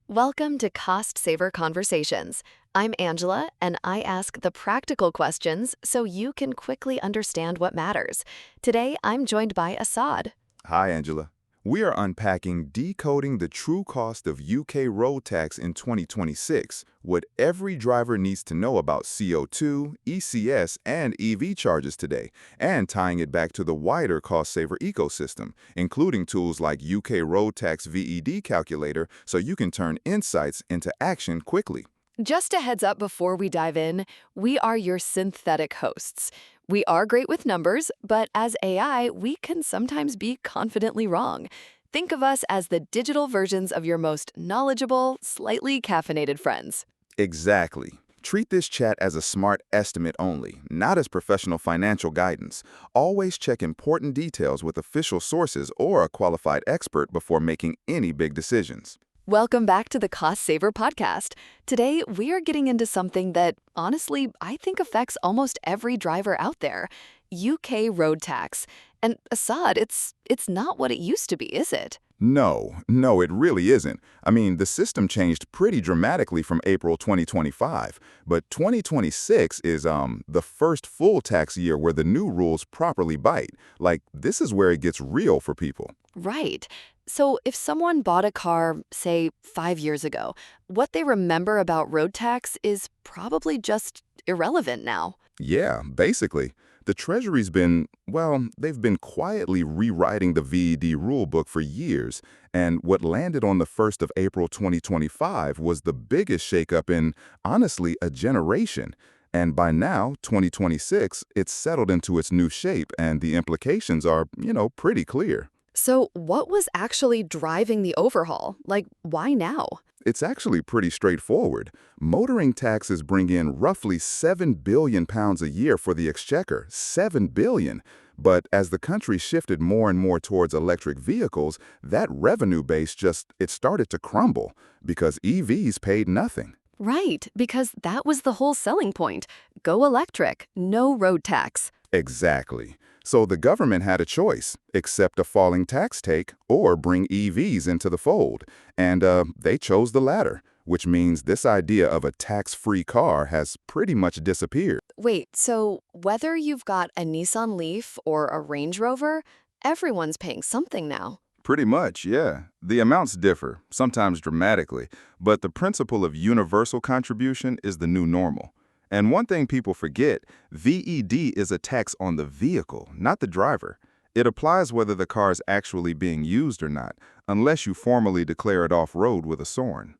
Welcome to Cost Saver Conversations. I'm Angela, and I ask the practical questions so you can quickly understand what matters. Today, I'm joined by Assad. Hi, Angela. We are unpacking decoding the true cost of UK road tax in 2026, what every driver needs to know about CO2, ECS, and EV charges today, and tying it back to the wider cost saver ecosystem, including tools like UK Road Tax VED Calculator so you can turn insights into action quickly. Just a heads up before we dive in, we are your synthetic hosts. We are great with numbers, but as AI, we can sometimes be confidently wrong. Think of us as the digital versions of your most knowledgeable, slightly caffeinated friends. Exactly. Treat this chat as a smart estimate only, not as professional financial guidance. Always check important details with official sources or a qualified expert before making any big decisions. Welcome back to the Cost Saver podcast. Today, we are getting into something that, honestly, I think affects almost every driver out there: UK road tax. And Assad, it's not what it used to be, is it? No, it really isn't. I mean, the system changed pretty dramatically from April 2025, but 2026 is the first full tax year where the new rules properly bite. Like, this is where it gets real for people. Right. So if someone bought a car, say, 5 years ago, what they remember about road tax is probably just irrelevant now. Yeah, basically. The Treasury's they've been quietly rewriting the VED rulebook for years, and what landed on the 1st of April 2025 was the biggest shakeup in, honestly, a generation. And by now, 2026, it's settled into its new shape, and the implications are, pretty clear. So what was actually driving the overhaul? Like, why now? It's actually pretty straightforward. Motoring taxes bring in roughly £7 billion a year for the exchequer, £7 billion. But as the country shifted more and more towards electric vehicles, that revenue base it started to crumble because EVs paid nothing. Right, because that was the whole selling point. Go electric, no road tax. Exactly. So the government had a choice: accept a falling tax take or bring EVs into the fold. And they chose the latter, which means this idea of a tax-free car has pretty much disappeared. Wait, so whether you've got a Nissan Leaf or a Range Rover, everyone's paying something now. Pretty much, yeah. The amounts differ, sometimes dramatically, but the principle of universal contribution is the new normal. And one thing people forget, VED is a tax on the vehicle, not the driver. It applies whether the car is actually being used or not, unless you formally declare it off-road with a SORN.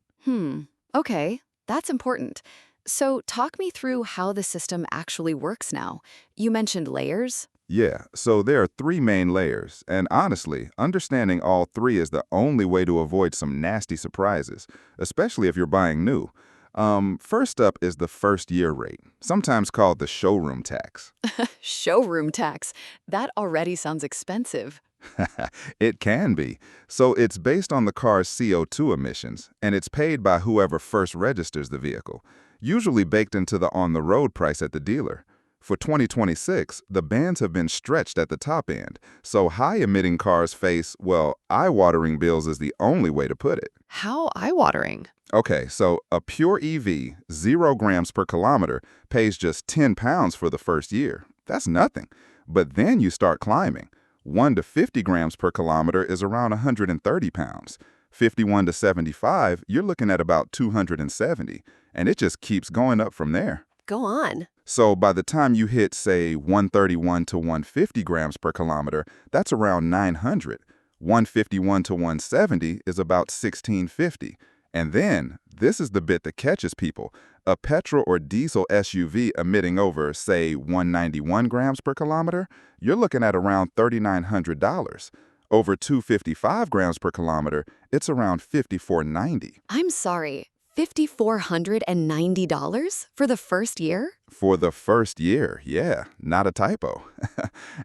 Okay, that's important. So talk me through how the system actually works now. You mentioned layers. Yeah, so there are three main layers, and honestly, understanding all three is the only way to avoid some nasty surprises, especially if you're buying new. First up is the first-year rate, sometimes called the showroom tax. Showroom tax. That already sounds expensive. It can be. So it's based on the car's CO2 emissions, and it's paid by whoever first registers the vehicle, usually baked into the on-the-road price at the dealer. For 2026, the bands have been stretched at the top end, so high-emitting cars face, eye-watering bills is the only way to put it. How eye-watering. Okay, so a pure EV, 0 grams per kilometer, pays just £10 for the first year. That's nothing. But then you start climbing. 1 to 50 grams per kilometer is around £130. 51 to 75, you're looking at about 270, and it just keeps going up from there. Go on. So by the time you hit, say, 131 to 150 grams per kilometer, that's around 900. 151 to 170 is about 1650. And then, this is the bit that catches people. A petrol or diesel SUV emitting over, say, 191 grams per kilometer, you're looking at around $3,900. Over 255 grams per kilometer, it's around $5,490. I'm sorry, $5,490 for the first year? For the first year, yeah, not a typo.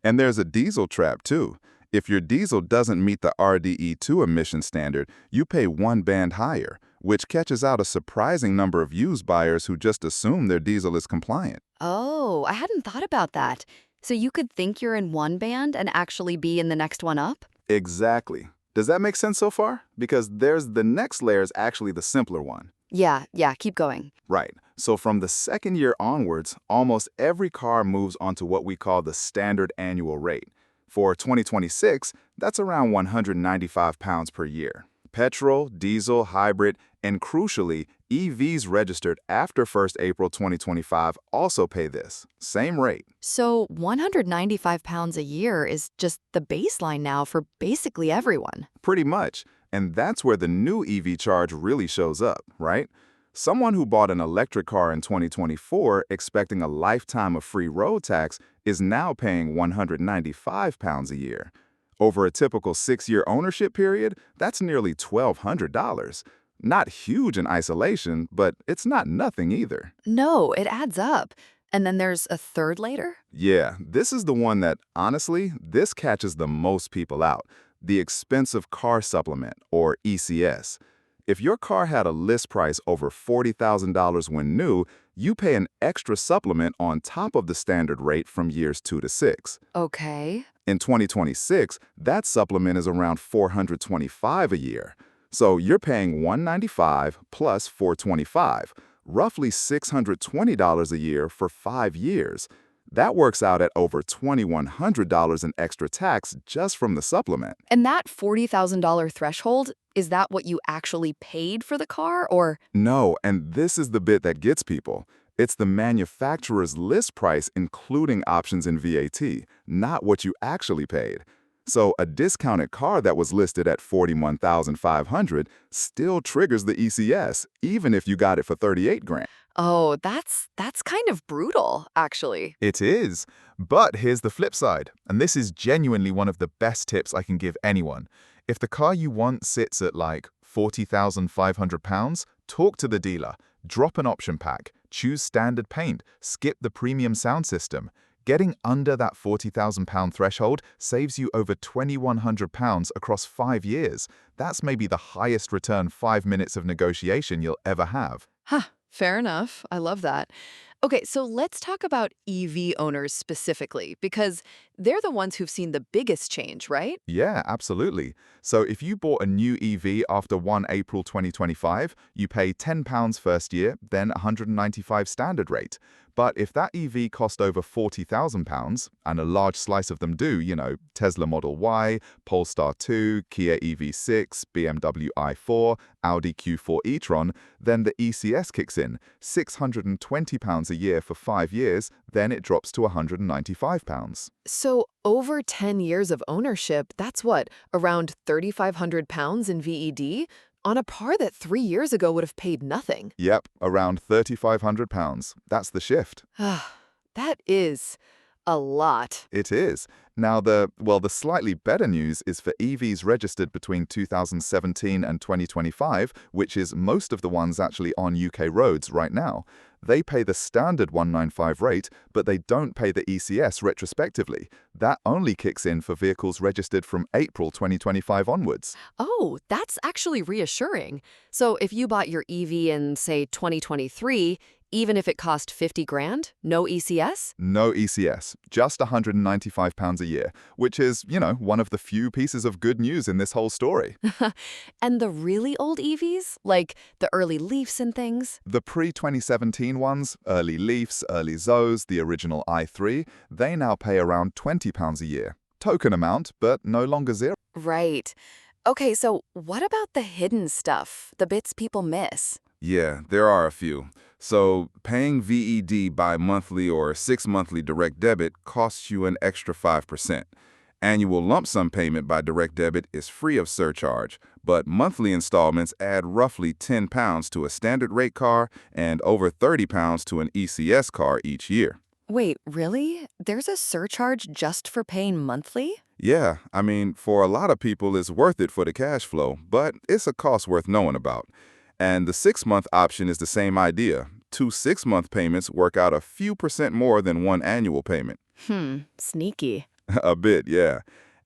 And there's a diesel trap, too. If your diesel doesn't meet the RDE2 emission standard, you pay one band higher, which catches out a surprising number of used buyers who just assume their diesel is compliant. Oh, I hadn't thought about that. So you could think you're in one band and actually be in the next one up? Exactly. Does that make sense so far? Because the next layer is actually the simpler one. Yeah, keep going. Right. So from the second year onwards, almost every car moves onto what we call the standard annual rate. For 2026, that's around 195 pounds per year. Petrol, diesel, hybrid, and crucially, EVs registered after 1st April 2025 also pay this same rate. So 195 pounds a year is just the baseline now for basically everyone. Pretty much. And that's where the new EV charge really shows up, right? Someone who bought an electric car in 2024 expecting a lifetime of free road tax is now paying 195 pounds a year. Over a typical 6-year ownership period, that's nearly $1,200. Not huge in isolation, but it's not nothing either. No, it adds up. And then there's a third later? Yeah, this is the one that, honestly, this catches the most people out. The expensive car supplement, or ECS. If your car had a list price over $40,000 when new, you pay an extra supplement on top of the standard rate from years 2 to 6. Okay. In 2026, that supplement is around $425 a year. So you're paying $195 plus $425, roughly $620 a year for 5 years. That works out at over $2,100 in extra tax just from the supplement. And that $40,000 threshold, is that what you actually paid for the car or? No, and this is the bit that gets people. It's the manufacturer's list price including options and VAT, not what you actually paid. So a discounted car that was listed at $41,500 still triggers the ECS, even if you got it for 38 grand. Oh, that's kind of brutal, actually. It is. But here's the flip side, and this is genuinely one of the best tips I can give anyone. If the car you want sits at like £40,500, talk to the dealer, drop an option pack, choose standard paint, skip the premium sound system. Getting under that £40,000 threshold saves you over £2,100 across 5 years. That's maybe the highest return 5 minutes of negotiation you'll ever have. Huh, fair enough. I love that. Okay, so let's talk about EV owners specifically, because they're the ones who've seen the biggest change, right? Yeah, absolutely. So if you bought a new EV after 1 April 2025, you pay £10 first year, then £195 standard rate. But if that EV cost over £40,000, and a large slice of them do, Tesla Model Y, Polestar 2, Kia EV6, BMW i4, Audi Q4 e-tron, then the ECS kicks in, £620 a year for 5 years, then it drops to £195. So over 10 years of ownership, that's what, around £3,500 in VED? On a par that 3 years ago would have paid nothing. Yep, around £3,500. That's the shift. That is a lot. It is. Now, the slightly better news is for EVs registered between 2017 and 2025, which is most of the ones actually on UK roads right now. They pay the standard 195 rate, but they don't pay the ECS retrospectively. That only kicks in for vehicles registered from April 2025 onwards. Oh, that's actually reassuring. So if you bought your EV in, say, 2023, even if it cost 50 grand, no ECS? No ECS, just £195 a year, which is, one of the few pieces of good news in this whole story. And the really old EVs, like the early Leafs and things? The pre-2017 ones, early Leafs, early Zoes, the original i3, they now pay around £20 a year. Token amount, but no longer zero. Right. Okay, so what about the hidden stuff, the bits people miss? Yeah, there are a few. So paying VED by monthly or 6-monthly direct debit costs you an extra 5%. Annual lump sum payment by direct debit is free of surcharge, but monthly installments add roughly £10 to a standard rate car and over £30 to an ECS car each year. Wait, really? There's a surcharge just for paying monthly? Yeah, I mean, for a lot of people it's worth it for the cash flow, but it's a cost worth knowing about. And the 6-month option is the same idea. 2 6-month payments work out a few percent more than one annual payment. Sneaky. A bit, yeah.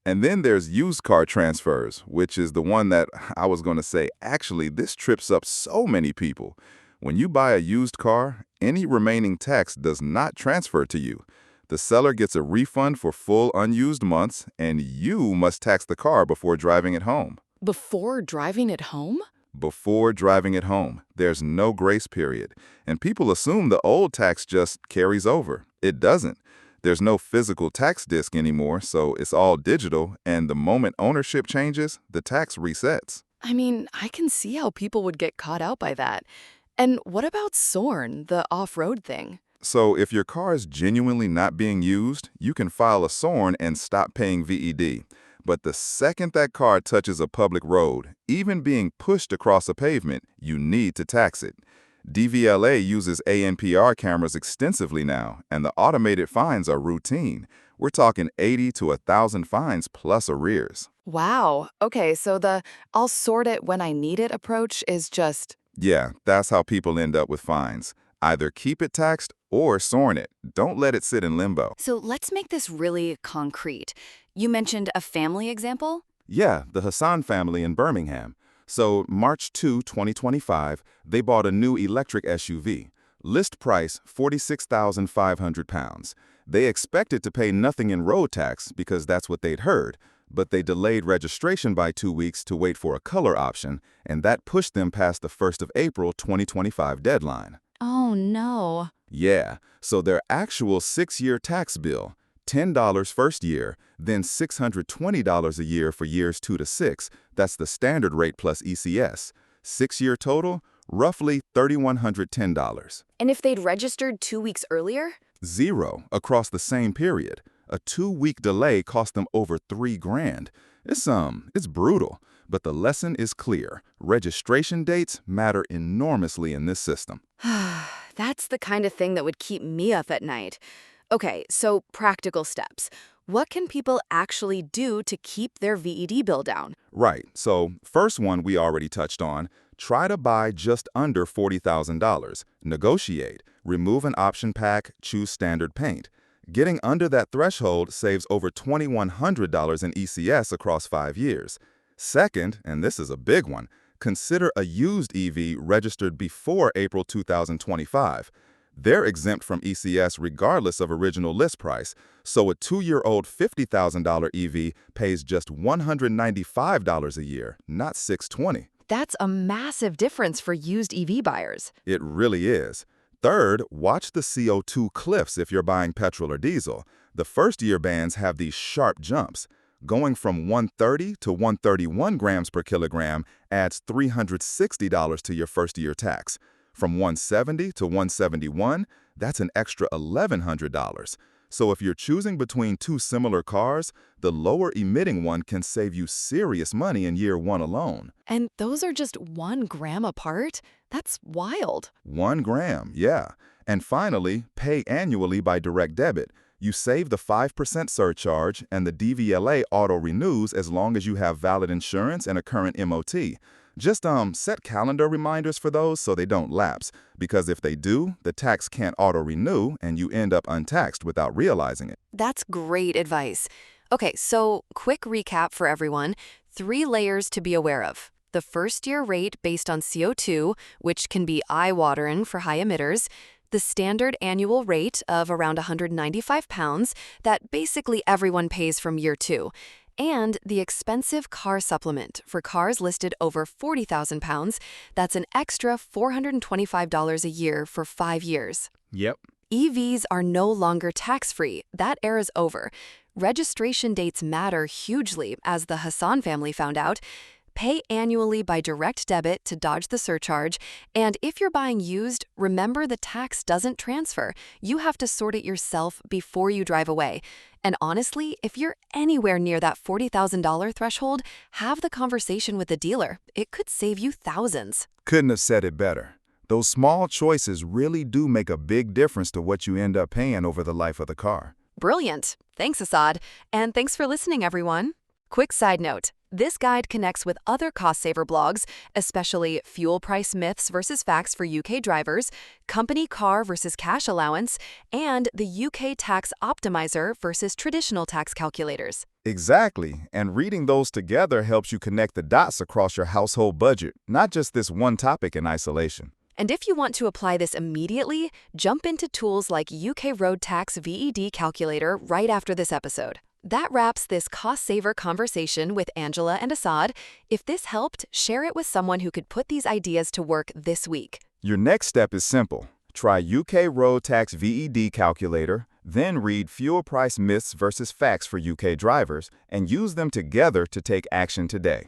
And then there's used car transfers, which is the one that I was going to say, actually, this trips up so many people. When you buy a used car, any remaining tax does not transfer to you. The seller gets a refund for full unused months, and you must tax the car before driving it home. Before driving it home? Before driving it home, there's no grace period, and people assume the old tax just carries over. It doesn't. There's no physical tax disk anymore, so it's all digital, and the moment ownership changes, the tax resets. I mean, I can see how people would get caught out by that. And what about SORN, the off-road thing? So if your car is genuinely not being used, you can file a SORN and stop paying VED. But the second that car touches a public road, even being pushed across a pavement, you need to tax it. DVLA uses ANPR cameras extensively now, and the automated fines are routine. We're talking 80 to 1,000 fines plus arrears. Wow. Okay, so the I'll sort it when I need it approach is just. Yeah, that's how people end up with fines. Either keep it taxed or SORN it. Don't let it sit in limbo. So let's make this really concrete. You mentioned a family example? Yeah, the Hassan family in Birmingham. So March 2, 2025, they bought a new electric SUV. List price, £46,500. They expected to pay nothing in road tax because that's what they'd heard, but they delayed registration by 2 weeks to wait for a color option, and that pushed them past the 1st of April 2025 deadline. Oh no. Yeah, so their actual 6-year tax bill, $10 first year, then $620 a year for years 2 to 6, that's the standard rate plus ECS. 6-year total, roughly $3,110. And if they'd registered 2 weeks earlier? Zero across the same period. A 2-week delay cost them over $3,000. It's brutal, but the lesson is clear. Registration dates matter enormously in this system. That's the kind of thing that would keep me up at night. Okay, so practical steps. What can people actually do to keep their VED bill down? Right, so first one we already touched on, try to buy just under $40,000. Negotiate, remove an option pack, choose standard paint. Getting under that threshold saves over $2,100 in ECS across 5 years. Second, and this is a big one, consider a used EV registered before April 2025. They're exempt from ECS regardless of original list price, so a 2-year-old $50,000 EV pays just $195 a year, not $620. That's a massive difference for used EV buyers. It really is. Third, watch the CO2 cliffs if you're buying petrol or diesel. The first-year bands have these sharp jumps. Going from 130 to 131 grams per kilogram adds $360 to your first-year tax. From 170 to 171, that's an extra $1,100. So if you're choosing between two similar cars, the lower emitting one can save you serious money in year 1 alone. And those are just 1 gram apart? That's wild. 1 gram, yeah. And finally, pay annually by direct debit. You save the 5% surcharge, and the DVLA auto-renews as long as you have valid insurance and a current MOT. Just set calendar reminders for those so they don't lapse, because if they do, the tax can't auto-renew and you end up untaxed without realizing it. That's great advice. Okay, so quick recap for everyone. 3 layers to be aware of. The first-year rate based on CO2, which can be eye-watering for high emitters. The standard annual rate of around £195 that basically everyone pays from year 2. And the expensive car supplement for cars listed over £40,000. That's an extra $425 a year for 5 years. Yep. EVs are no longer tax-free. That era's over. Registration dates matter hugely, as the Hassan family found out. Pay annually by direct debit to dodge the surcharge. And if you're buying used, remember the tax doesn't transfer. You have to sort it yourself before you drive away. And honestly, if you're anywhere near that $40,000 threshold, have the conversation with the dealer. It could save you thousands. Couldn't have said it better. Those small choices really do make a big difference to what you end up paying over the life of the car. Brilliant. Thanks, Assad. And thanks for listening, everyone. Quick side note. This guide connects with other cost-saver blogs, especially Fuel Price Myths versus Facts for UK drivers, Company Car versus Cash Allowance, and the UK Tax Optimizer versus traditional tax calculators. Exactly, and reading those together helps you connect the dots across your household budget, not just this one topic in isolation. And if you want to apply this immediately, jump into tools like UK Road Tax VED Calculator right after this episode. That wraps this cost-saver conversation with Angela and Assad. If this helped, share it with someone who could put these ideas to work this week. Your next step is simple. Try UK Road Tax VED Calculator, then read Fuel Price Myths versus Facts for UK drivers, and use them together to take action today.